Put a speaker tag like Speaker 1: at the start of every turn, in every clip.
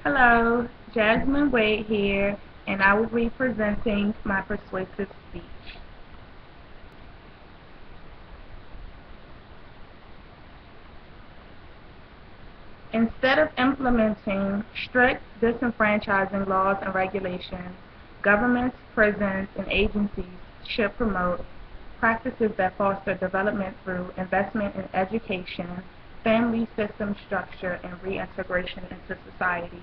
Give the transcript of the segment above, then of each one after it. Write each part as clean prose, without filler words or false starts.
Speaker 1: Hello, Jasmine Wade here, and I will be presenting my persuasive speech. Instead of implementing strict disenfranchising laws and regulations, governments, prisons, and agencies should promote practices that foster development through investment in education, family system structure, and reintegration into society.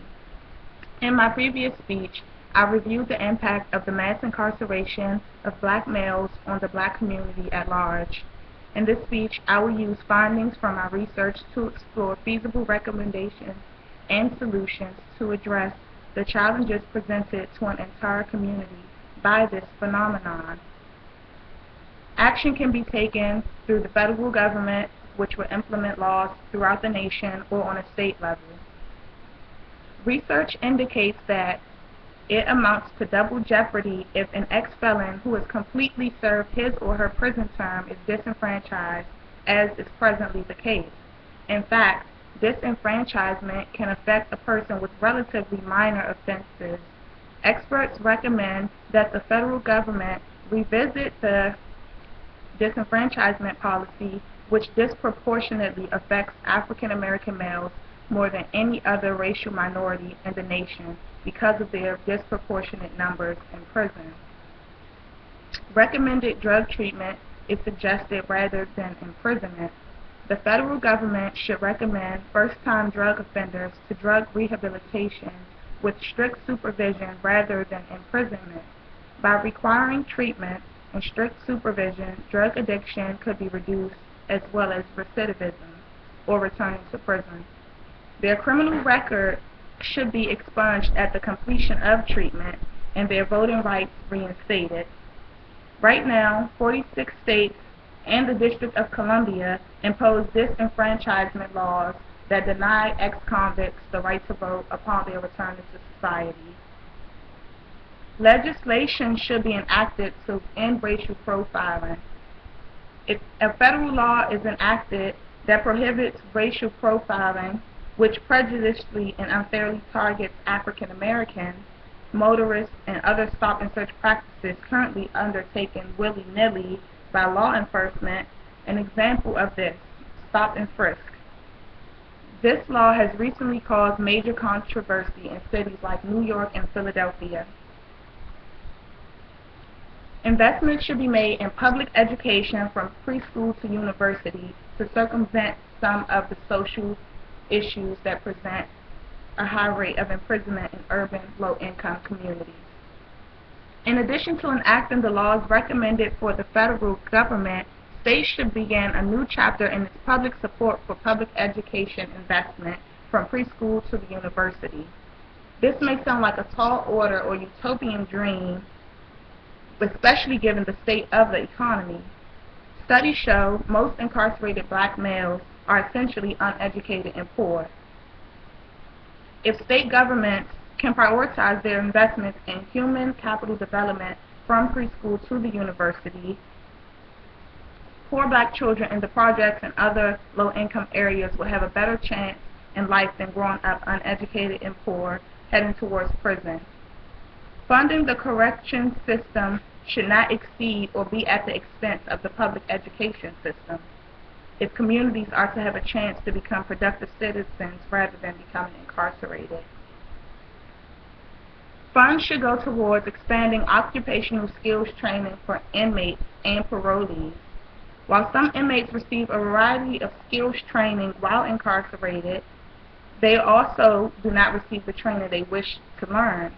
Speaker 1: In my previous speech, I reviewed the impact of the mass incarceration of black males on the black community at large. In this speech, I will use findings from my research to explore feasible recommendations and solutions to address the challenges presented to an entire community by this phenomenon. Action can be taken through the federal government, which will implement laws throughout the nation, or on a state level. Research indicates that it amounts to double jeopardy if an ex-felon who has completely served his or her prison term is disenfranchised, as is presently the case. In fact, disenfranchisement can affect a person with relatively minor offenses. Experts recommend that the federal government revisit the disenfranchisement policy, which disproportionately affects African American males more than any other racial minority in the nation because of their disproportionate numbers in prison. Recommended drug treatment is suggested rather than imprisonment. The federal government should recommend first-time drug offenders to drug rehabilitation with strict supervision rather than imprisonment. By requiring treatment and strict supervision, drug addiction could be reduced as well as recidivism, or returning to prison. Their criminal record should be expunged at the completion of treatment and their voting rights reinstated. Right now, 46 states and the District of Columbia impose disenfranchisement laws that deny ex-convicts the right to vote upon their return to society. Legislation should be enacted to end racial profiling. If a federal law is enacted that prohibits racial profiling, which prejudicially and unfairly targets African Americans, motorists, and other stop-and-search practices currently undertaken willy-nilly by law enforcement, an example of this, stop and frisk. This law has recently caused major controversy in cities like New York and Philadelphia. Investments should be made in public education from preschool to university to circumvent some of the social issues that present a high rate of imprisonment in urban, low-income communities. In addition to enacting the laws recommended for the federal government, states should begin a new chapter in its public support for public education investment from preschool to the university. This may sound like a tall order or utopian dream, especially given the state of the economy. Studies show most incarcerated black males are essentially uneducated and poor. If state governments can prioritize their investments in human capital development from preschool to the university, poor black children in the projects and other low-income areas will have a better chance in life than growing up uneducated and poor, heading towards prison. Funding the correction system should not exceed or be at the expense of the public education system, if communities are to have a chance to become productive citizens rather than becoming incarcerated. Funds should go towards expanding occupational skills training for inmates and parolees. While some inmates receive a variety of skills training while incarcerated, they also do not receive the training they wish to learn.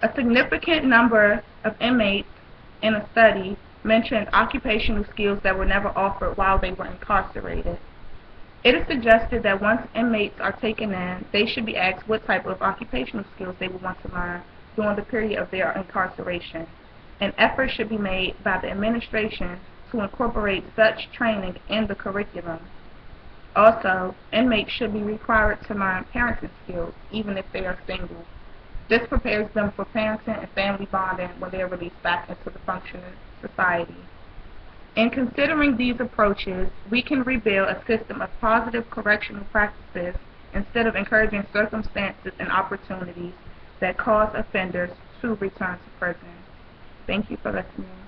Speaker 1: A significant number of inmates in a study mentioned occupational skills that were never offered while they were incarcerated. It is suggested that once inmates are taken in, they should be asked what type of occupational skills they would want to learn during the period of their incarceration. An effort should be made by the administration to incorporate such training in the curriculum. Also, inmates should be required to learn parenting skills, even if they are single. This prepares them for parenting and family bonding when they are released back into the functioning society. In considering these approaches, we can rebuild a system of positive correctional practices instead of encouraging circumstances and opportunities that cause offenders to return to prison. Thank you for listening.